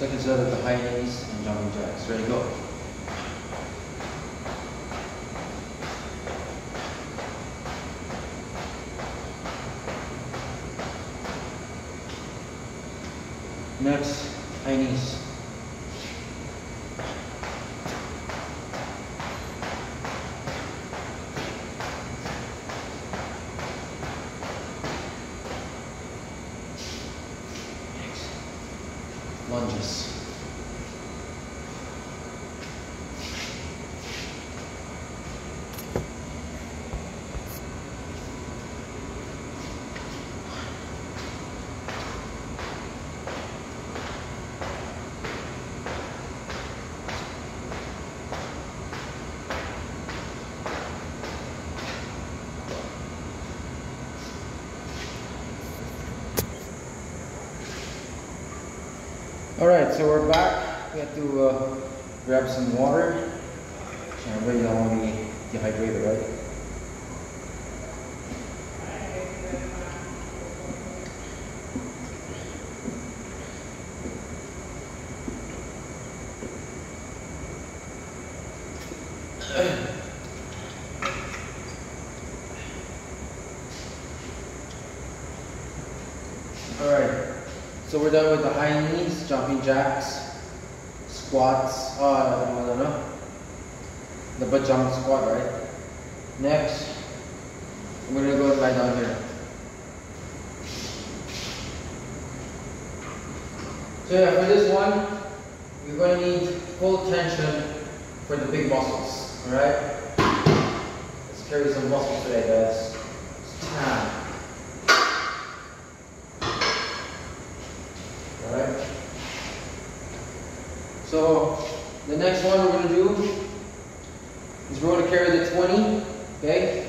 Second set of the high knees and jumping jacks. Ready, go. Next, high knees. Next, lunges. Alright, so we're back. We have to grab some water. I really don't want to be dehydrated, right? Alright. So we're done with the high knees, jumping jacks, squats, I don't know, the butt jump squat, right? Next, we're gonna go and lie down here. So yeah, for this one, you're gonna need full tension for the big muscles, alright? Let's carry some muscles today, guys. Alright. So the next one we're going to do is we're going to carry the 20. Okay?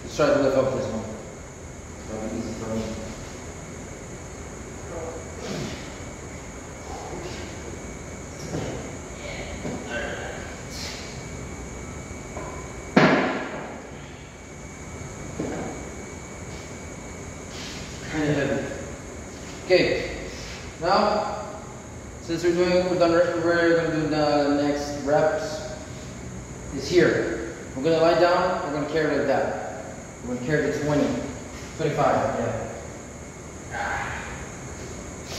Let's try to lift up this one. That'll be easy for me. Kind of heavy. Okay. Now, since we're going to do the next reps is here. We're going to lie down, we're going to carry like that. We're going to carry the 20, 25, yeah.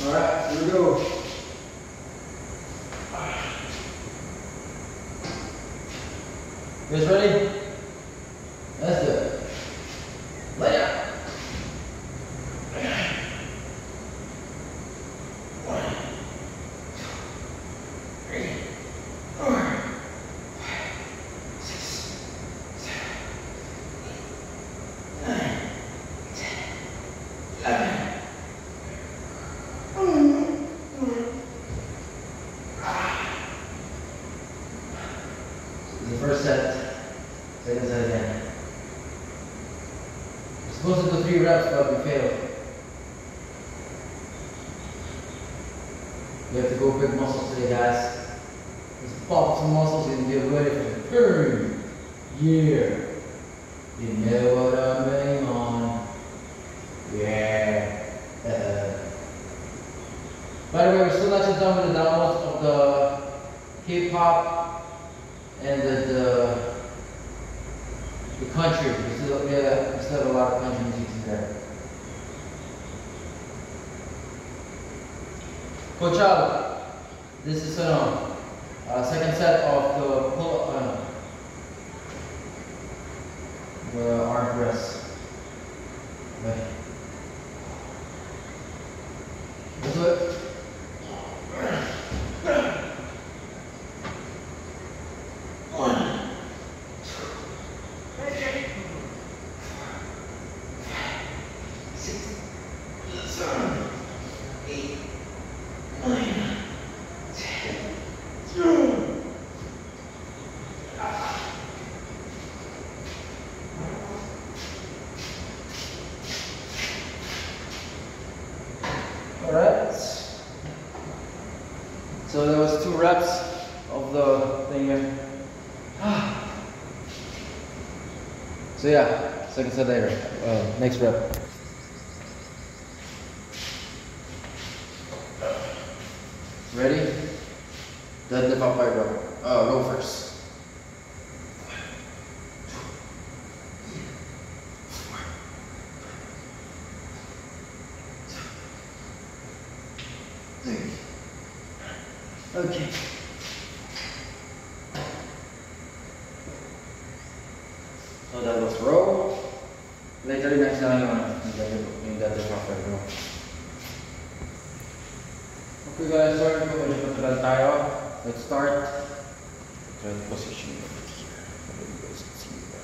Alright, here we go. You guys ready? That's it. Lay out. The first set, second set again. We're supposed to do 3 reps, but we failed. We have to go big muscles today, guys. Let's pop some muscles and get ready for the third year. You know what I mean, on? Yeah. By the way, we're still not just done with the downloads of the hip hop and the country. We still have a lot of country music in there. Coachella, this is second set of the pull-up, the arm press. Okay. Let's do it. Alright, so that was 2 reps of the thing here. So yeah, second set later, next rep. Ready? Deadlift upright row. Row first. Okay. So that was row. Later next na yung deadlift upright row. Okay guys, sorry kung medyo matagal tayo. Let's start. Try the position over here. I don't know if you guys can see that.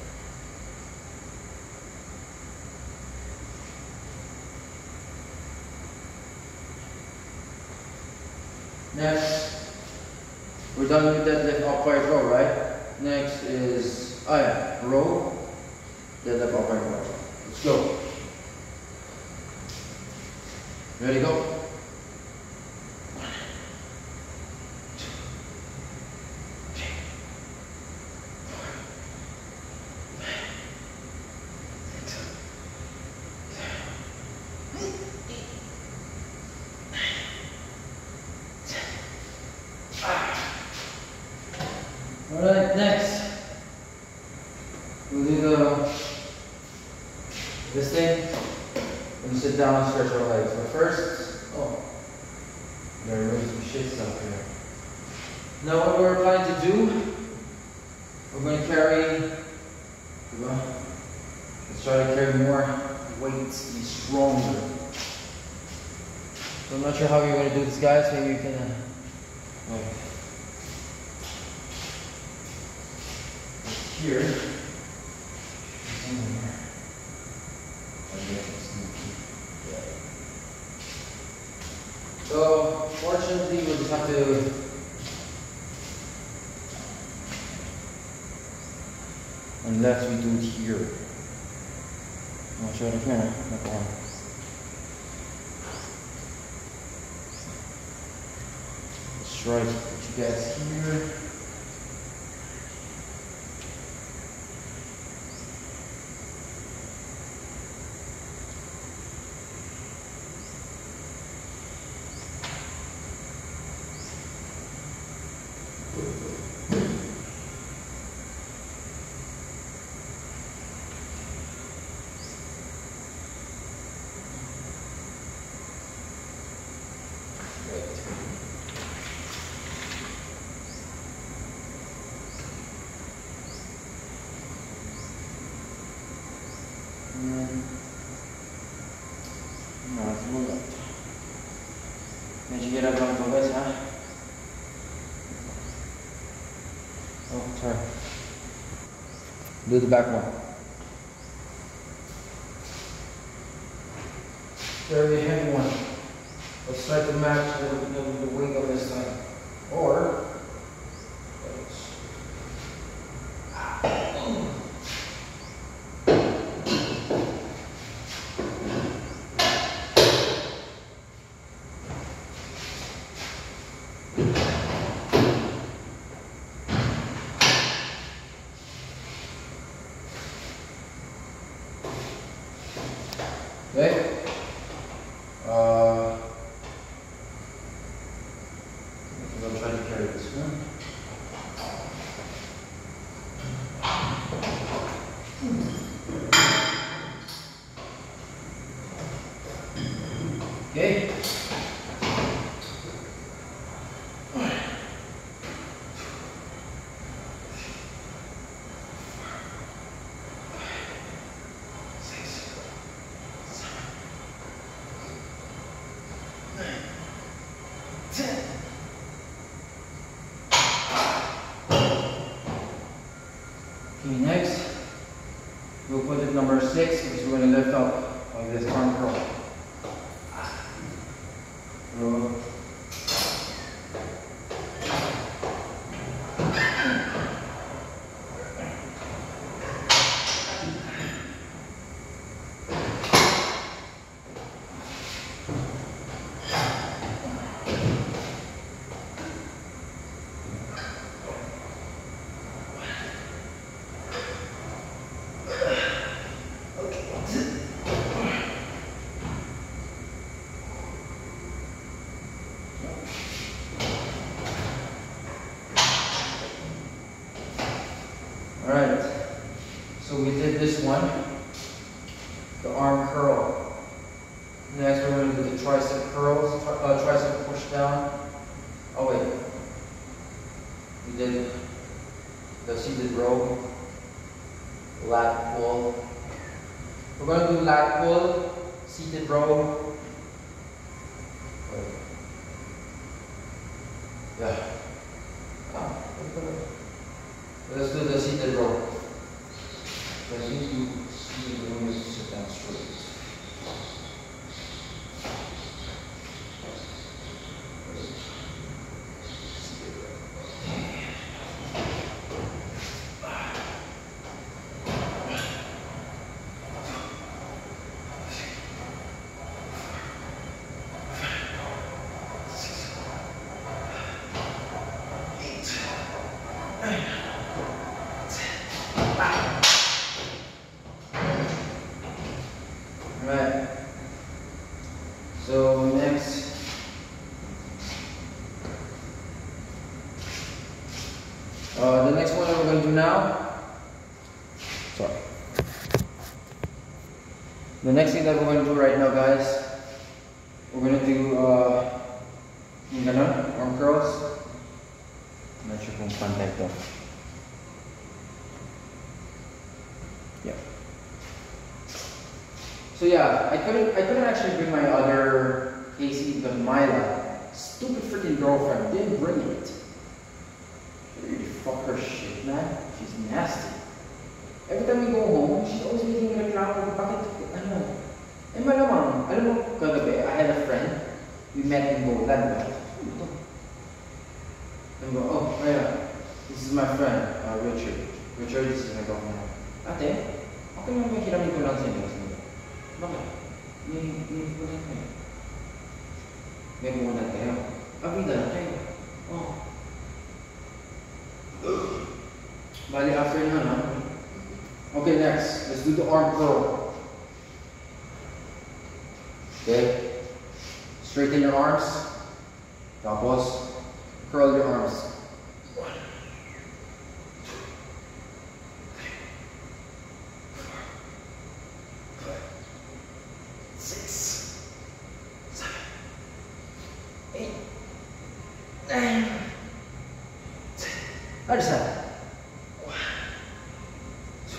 Next, we're done with deadlift upright row, right? Next is row, deadlift upright row. Let's go. Ready, go. Alright, next we'll do this thing. When you sit down and stretch our legs. But first, gotta raise some shit stuff here. Now what we're planning to do, we're going to carry, let's try to carry more weights, be stronger. So I'm not sure how you're going to do this, guys. Maybe you can, here. So, fortunately, we'll just have to unless we do it here. I'll show it here. No problem. Let's try to put you guys here. Medyo hirap lang ito guys, ha? Oh, sorry. Do the back one. Very heavy one. Let's try to match the weight of this thing. Or, okay. I'm trying to carry this one. Okay. Okay, next, we'll put it number 6 because we're going to lift up like this arm curl. Row. We're going to do lat pull, seated row. Yeah. Let's do the seated row. Because you need to sit down straight. Alright, so next, the next one that we're going to do now, sorry. The next thing that we're going to do right now, guys, we're going to do yung ganun, arm curls. I'm not sure kung contact to. Yeah. So yeah, I couldn't actually bring my other AC because Myla, stupid freaking girlfriend, didn't bring it. Really fuck her shit, man. She's nasty. Every time we go home, she's always making a reklamo. Bakit, ano? Eh malamang, alam mo, kagabi, I had a friend. We met in Bogdan. And go, oh, yeah, this is my friend, Richard. Richard, this is my girlfriend. Ate, okay naman may hiramin ko lang sa inyo. Bakit? May punan kayo. May punan kayo. Abida lang kayo. Oh. Bali, after na, no? Okay, next. Let's do the arm curl. Okay? Straighten your arms. Tapos, curl your arms. 1, 2, 3, 4, 5, 6, 7, 8, 9, 10. Other side. 1, 2,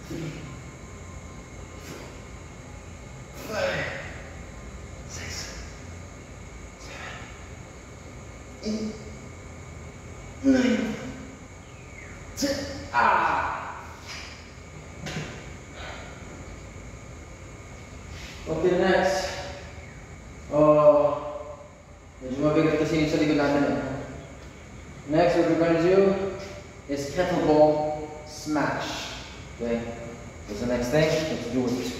3, 4, 5, 6, 7, 8, 9, 10. Ah! Okay, next. Medyo mabigat kasi yung sa likod natin eh. Next, what we're going to do is kettlebell smash. Okay? What's the next thing? Let's do it.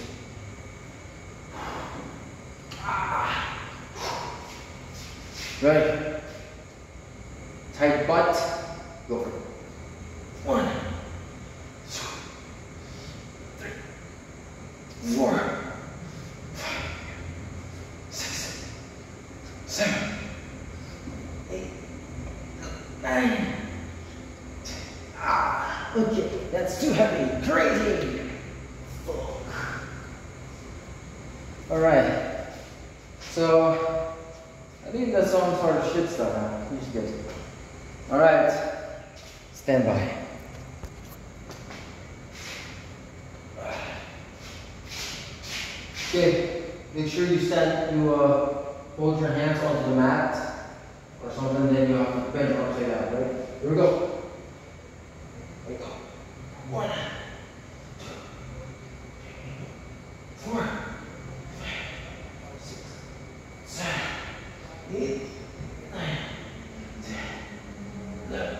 Ready? Tight butt. Go for it. 1, 2, 3, 4, 5, 6, 7, 8, 9, 10. Ah, okay, that's too heavy. Crazy. All right. So I think that's some sort of shit stuff. Huh? You should get it. All right. Stand by. Okay. Make sure you hold your hands onto the mat or something. Then you have to bend your arms like that. Right? Here we go. Here we go. 1, 2, 3, 4, 5, 6, 7, 8, 9, 10, 11,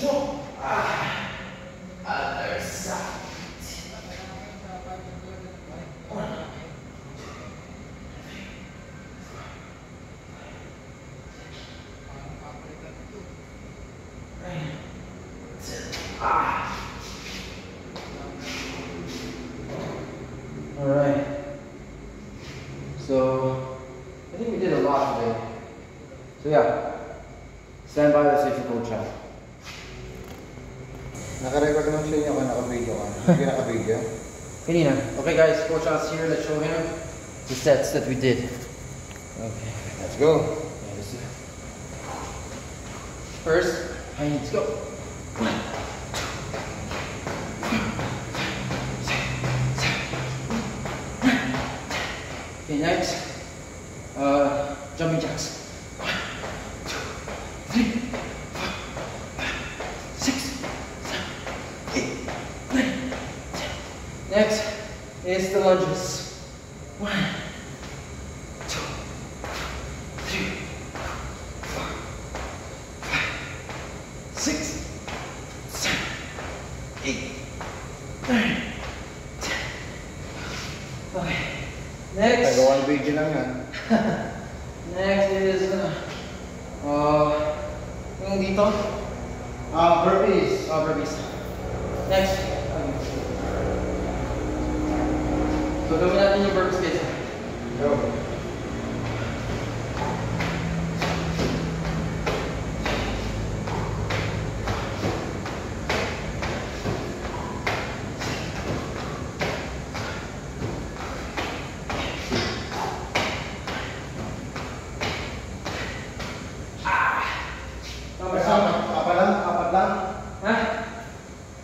12. Other side. 1, 2, 3, 4, 5, 6, 7, 8, 9, 10. All right. So I think we did a lot today. So yeah, stand by, let's say for coach out. Naka-record naman siya yung naka-video ka. Hindi naka-video. Kanina. Okay guys, coach out's here. Let's show him the sets that we did. Okay, Let's go. yeah, let's do it. First, let's go. 1, 2, 3, 4, 5, 6, 7, 8, 9, 10. Okay, next. Jumping jacks. 1, 2, 3, 4, 5, 6, 7, 8, 9, 10. Next is the lunges. 1, 2, 3, 4, 5, 6, 7, 8, 9, 10. Okay. Next. Tagawang video lang yan. Next is yung dito. Burpees. Burpees. Next. So gawin natin yung burpees guys. Go. Apat lang. Ha?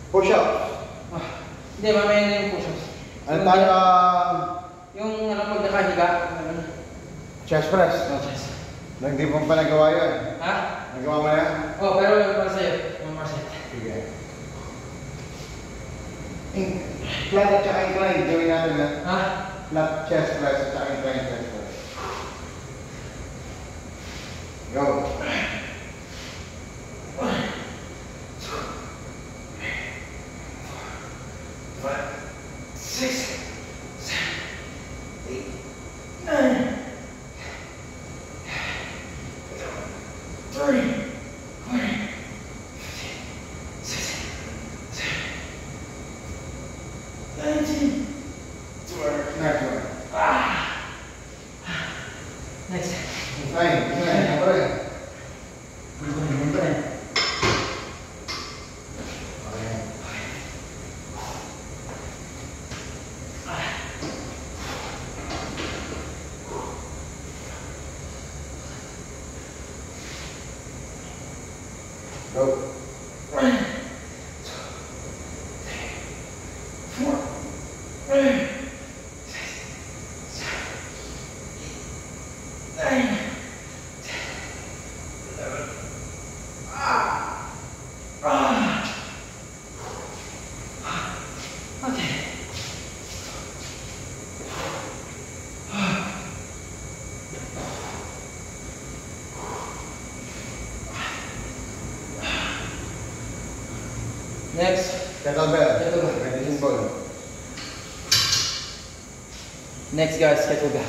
Push-ups. Hindi, mamaya na yung push-ups. Ano tayo? Yung pag nakahiga. Chest press. Chest. Hindi mo pa nagawa yun. Ha? Nagawa mo yan? Pero yung para sa'yo. Yung more set. Sige. Flat at saka incline. Gawin natin na. Ha? Flat chest press at saka incline chest press. Go. 6, 7, 8, 9, 3, 4, 6, 7, 19. Next one. Next. Incline. Incline. Apa rin? Go. 1, 2, 3, 4, 5, 6, 7, 8, 9, 10, 11. Okay. Next. Kettlebell. Kettlebell. Medicine ball. Next guys, kettlebell.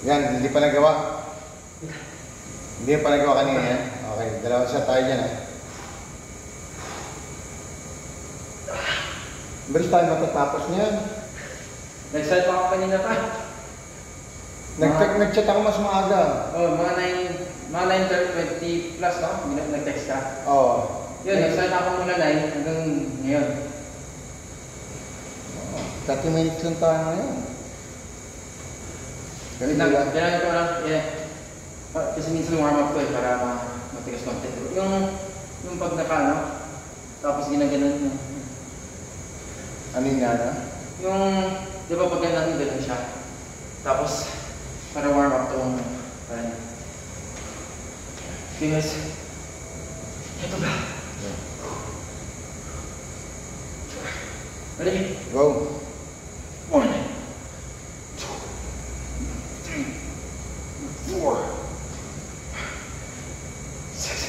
Yan, hindi pa nagawa. Hindi pa nagawa kanina yan. Okay, dalawa set tayo dyan. Bilis tayo matatapos niyan. Nag-start pa ako kanina pa. Nag-chat ako mas maaga. Mga 9:20 plus no? Nag-text ka. Oo. Yun, nag-start ako muna 9 hanggang ngayon. 30 minutes lang tayo ngayon. Ganito lang. Kailangan ko lang, kasi minsan warm up ko para matigas konti. Yung pag nakano, tapos ginaganon mo. Ano yung nga na? Yung, di ba pag ganun siya. Tapos, para warm up itong, parang. Okay guys. Ito ba? Ready? Go. 1, 2, 3, 4, 6,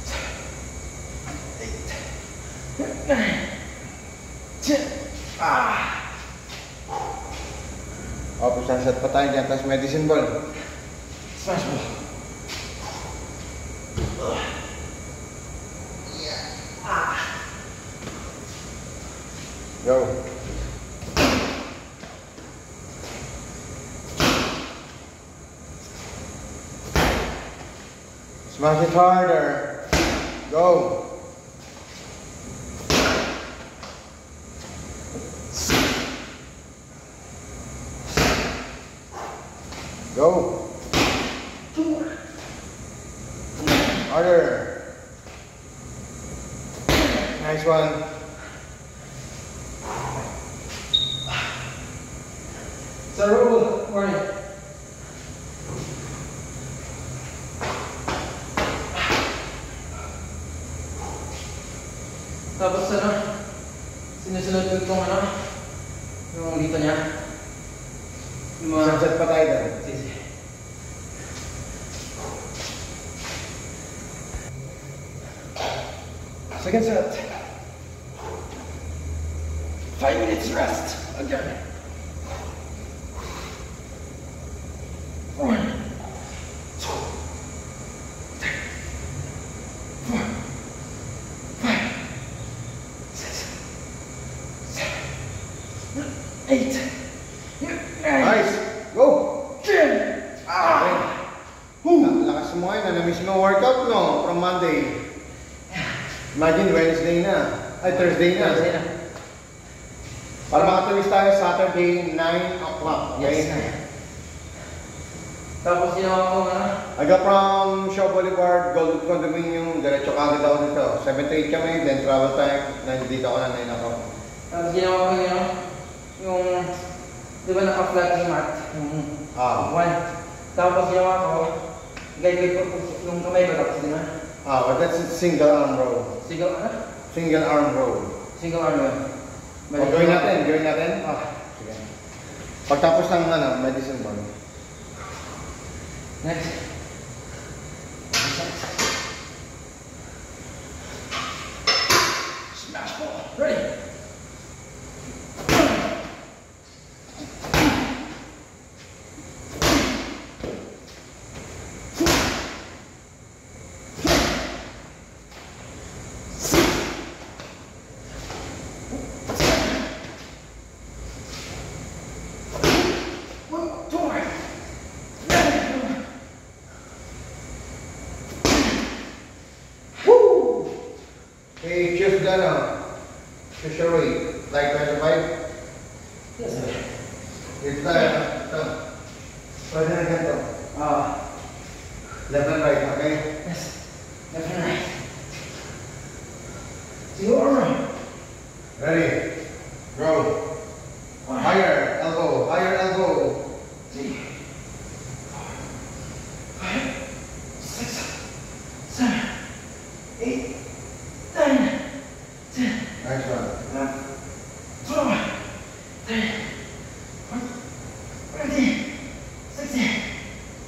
7, 8, 9, 10. O, saset pa tayo dyan. Tapos medicine ball. Smash ball. Go. Smash it harder. Go. Go. Harder. Nice one. Sa roll, morning. Tapos ano, sinusunod ko itong ano, yung dito niya. Yung mga... Sunset pa tayo doon. Sige. Second set. 5 minutes rest. Again. 1, 2, 3, 4, 5, 6, 7, 8, 9. Nice. Go. 10. Okay. Lakas mo ngayon. Na-miss mo workout, no? From Monday. Imagine Wednesday na. Ay, Thursday na. Thursday na. Para makatulis tayo Saturday, 9 o'clock. Okay? Yes. Tapos ginawa ko na. I got from Shaw Boulevard, Gold Condominium, diretso kagad ako dito. 7 to 8 kami, then travel time, nandito ako na 9 o'clock. Tapos ginawa ko yung di ba naka-flat yung mat? Yung one. Tapos ginawa ko, guide ko yung kamay ko tapos din na. But that's a single arm row. Single, ano? Single arm row. Single arm yun. Gawin natin. Sige. Pagtapos ng medicine ball. Next. Smash ball. Ready? Okay, choose choose your weight. Like 25? Yes, sir. Ito. Pwede na ganito. Left and right, okay? Yes. Left and right. Single arm row. Ready? Go. Higher elbow. 3, 4, 5, 6, 7, 8, 9, 10, Nice one. 12, 13, 14, 16,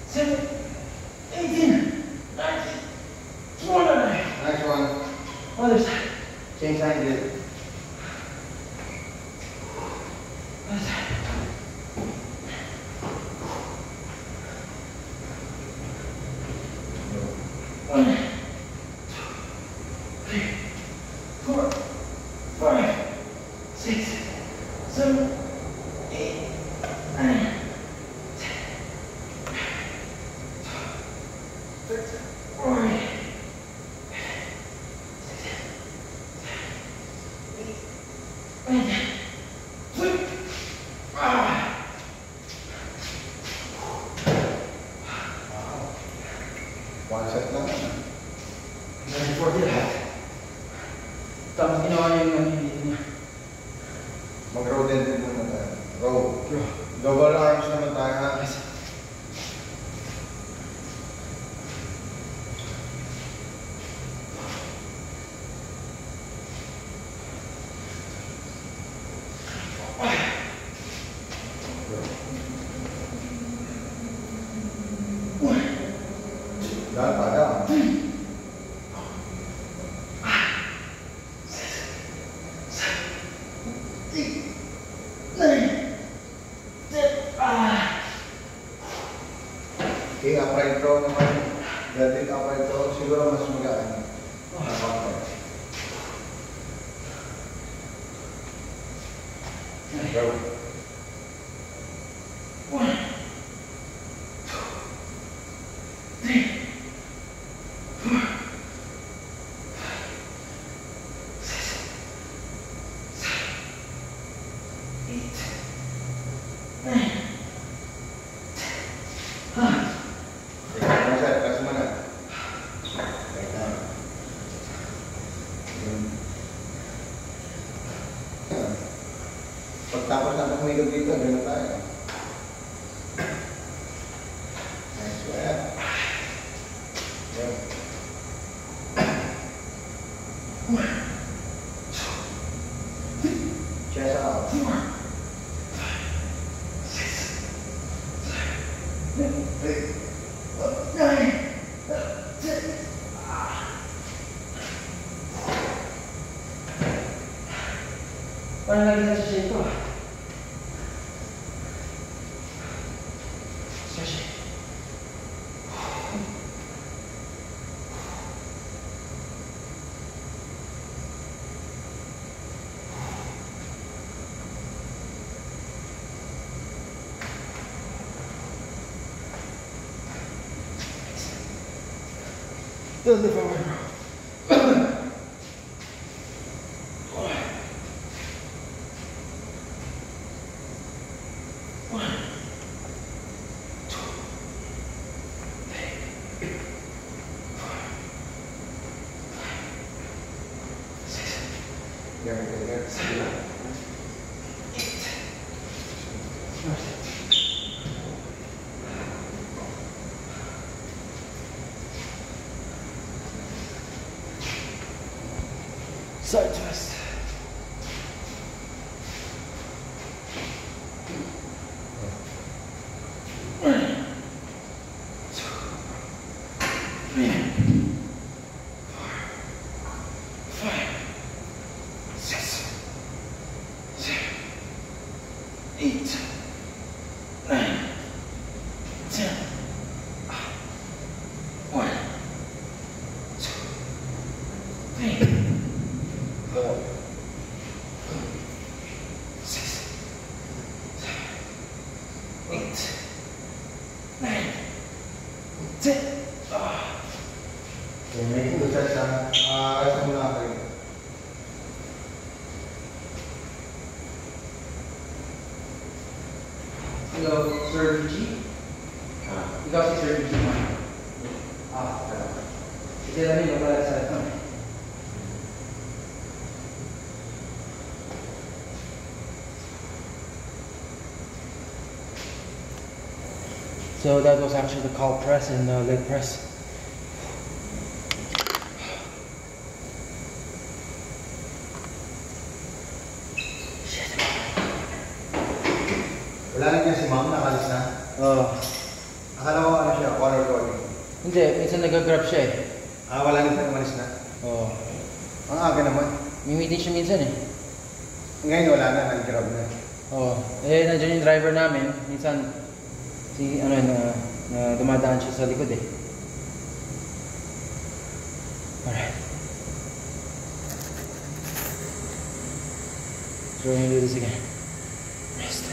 17, 18, 19, 20. Nice one. Other side. Change angle. Other side. One, 2, 3, 4, 5, 6, 7, 8, 9, 10, 12, 13, 14, 15, 16, 17, One set lang. 40 lahat. Tapos ginawa niya yung dito niya. Mag-row din muna tayo. Row. Double arms naman tayo ha. Yes. Down pa, down. 9, 10, Okay, upright row naman. Dating upright row, siguro mas magaan. Go. 1, 2, 3, 4, 5, 6, 7, 8, 9, 10. One set, last muna. Okay. Parang lagi na siya ito. Stretch. Don't lift over, bro. Side twist. Hello, Sir G. Ikaw si Sir G. Kasi alam niyo pala sa ito. So that was actually the calf press and the leg press. Wala rin niya si ma'am, nakalis na. Akala ko ano siya, color coding. Hindi, minsan nag-grab siya eh. Wala rin siya umalis na. Ang aga naman. May meeting siya minsan eh. Ngayon wala na, nag-grab na. Nandiyan yung driver namin. Minsan, na dumadaan siya sa likod eh. Alright. So we're gonna do this again. Rest.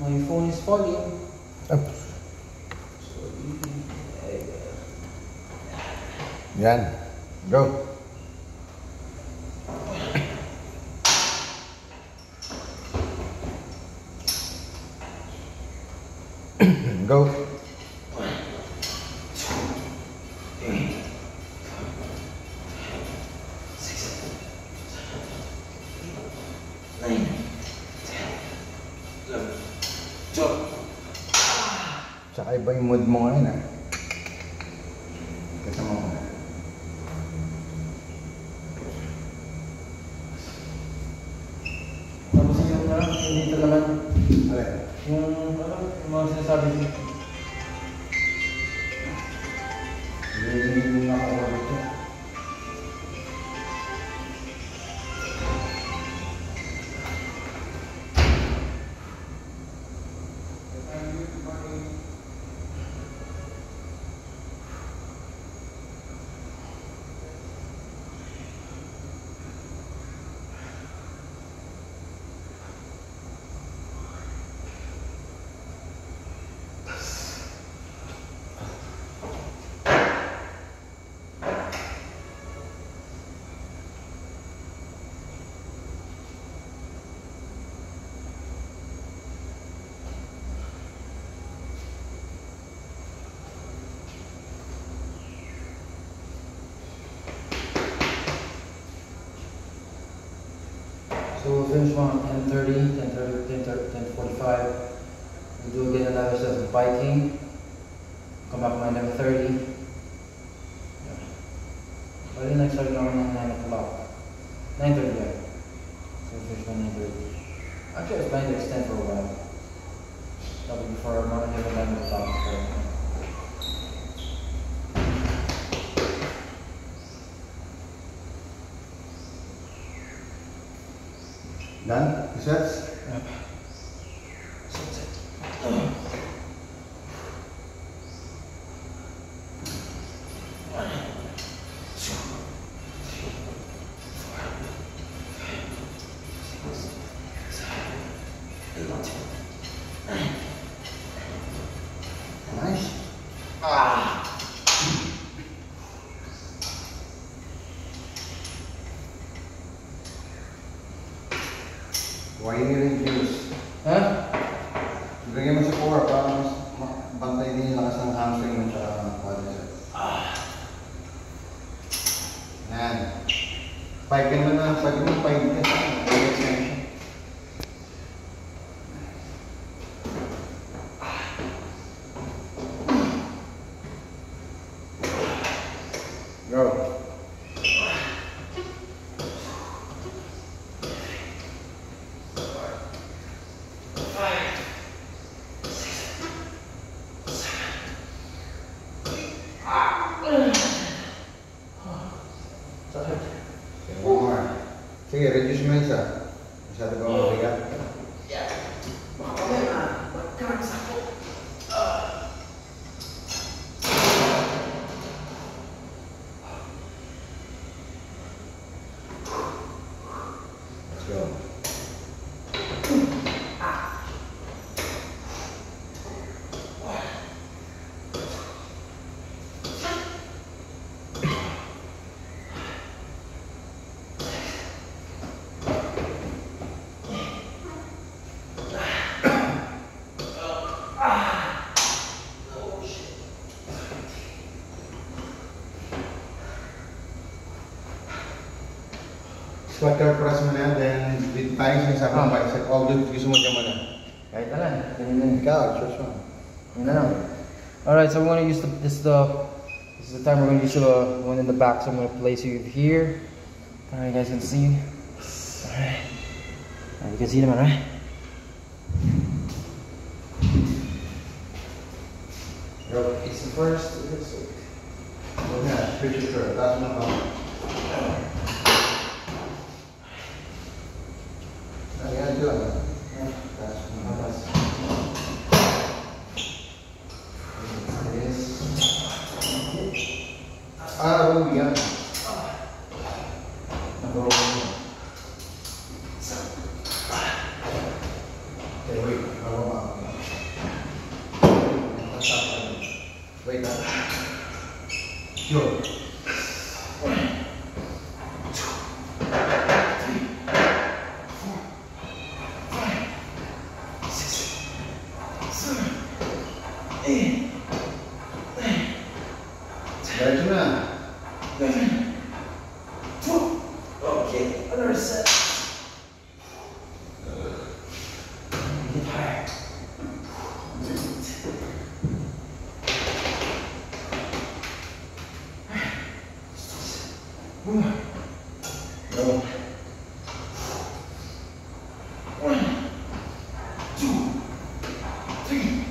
My phone is falling. Yan. Go. Go. Tsaka iba yung mood mo ngayon kasama mo. Tapos yung dito naman. sinasabi niyo. Hindi na ako order ito. So we'll finish on 10:30, 10:45. We'll do again another set of biking. Come back by 11:30. Yeah. But the next starting around 9 o'clock. 9:30, yeah. So we'll finish by 9:30. Actually, I was planning to extend for a while. That'll be before around 11 o'clock. Done? Sets? Yep. Nice. Why you need juice? Huh? Bigyan mo sa core para mas bantay din yung lakas ng hamstring mo sa quadriceps. Yan. 5 ka naman na, 5 ka, 5 ka. Go. One more. Sige, reduce mo isa. Masyado ba mabigat? Yeah. Okay na. Magkakas ako. Let's go. Squat curl press mo na yan, then with tayo sinasabi ng bicep. O, gusto mo dyan mo na. Kahit na lang. Ganyan lang. Ikaw, choose mo. Yun na lang. Alright, so we're going to use this is the time we're going to use the one in the back. So I'm going to place you here. Alright, you guys can see. Alright. You can see them, alright? It's the first. Yeah, picture curl. That's no problem. Ayan, ito lang. That's no problem. Yan. Okay, wait. Wait. Sure. Diretso na. Okay, another set. Get higher. Go. 1, 2, 3,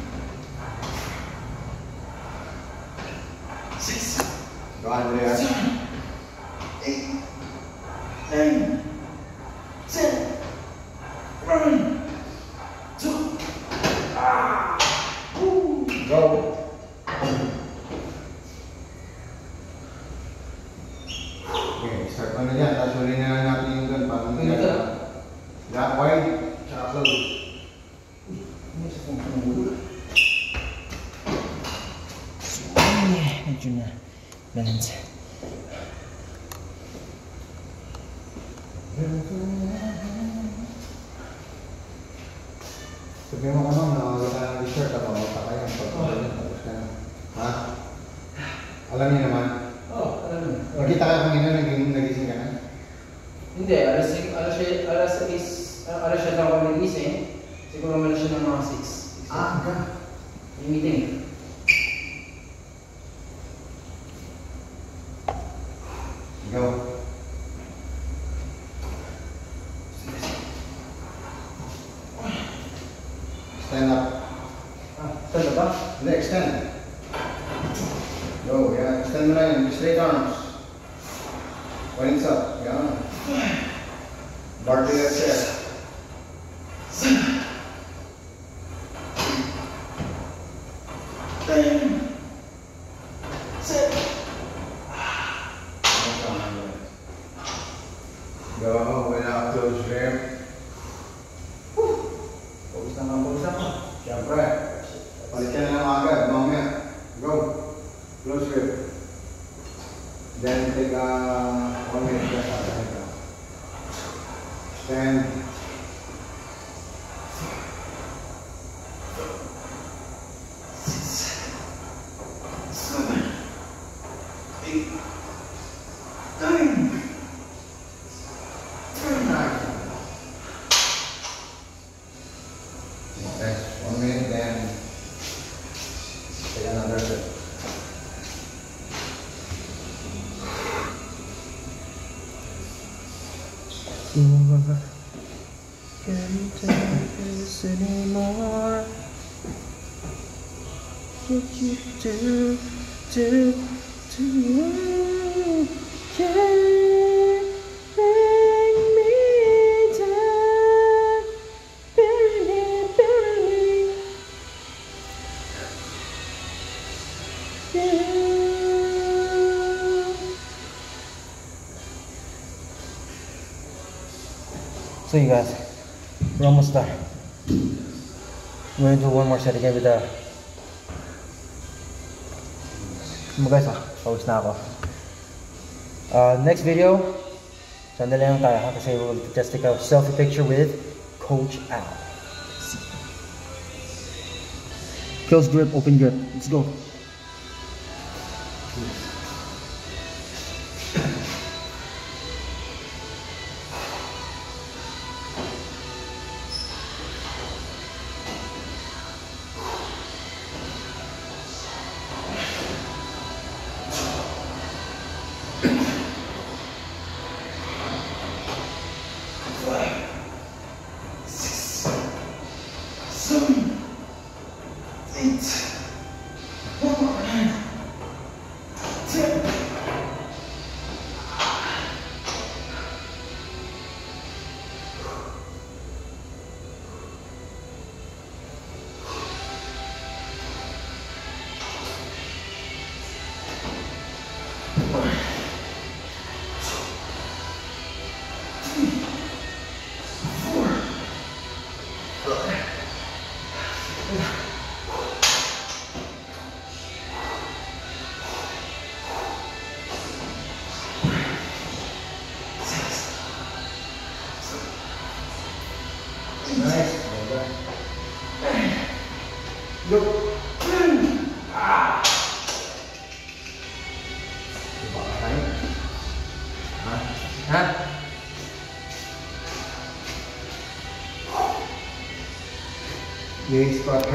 Andre, ah. 8, 9, 10, 1, 2, Go. Okay, start mo na dyan. Tapos uli na lang natin yung gun. Paano Ito na. Lock wide, tsaka close. medyo na balance. Sabi mo ka na wala ka ng shirt ako, baka yung pagkakalin, tapos ka na. Ha? Alam niyo naman. Oo, alam mo. Nakita ka kanina, nagising ka na? Hindi, alas siya daw ako nagising. Siguro wala siya ng mga 6. Ka? Yung meeting. Go. Stand up. Stand up ba? Hindi, extend. Go, yeah. Extend mo na yun. Straight arms. Wings up. Yeah. Bar to that chest. Go without close grip. Pagos na mga pagos ako. Siyempre. Palit ka na lang agad. Mamaya. Go. Close grip. Then take a 1 minute breath out. Stand. Next 1 minute, then take another sip. Can't take this anymore. What you do to me? Can't bring me down. Bury me. Yeah. So you guys, we're almost there. We're gonna do one more set again with the... Guys, pause na ako. Next video, sandali lang tayo ha, kasi we'll just take a selfie picture with Coach Al. Close grip, open grip. Let's go. Nice. Well done. Go. Ha? Yung squat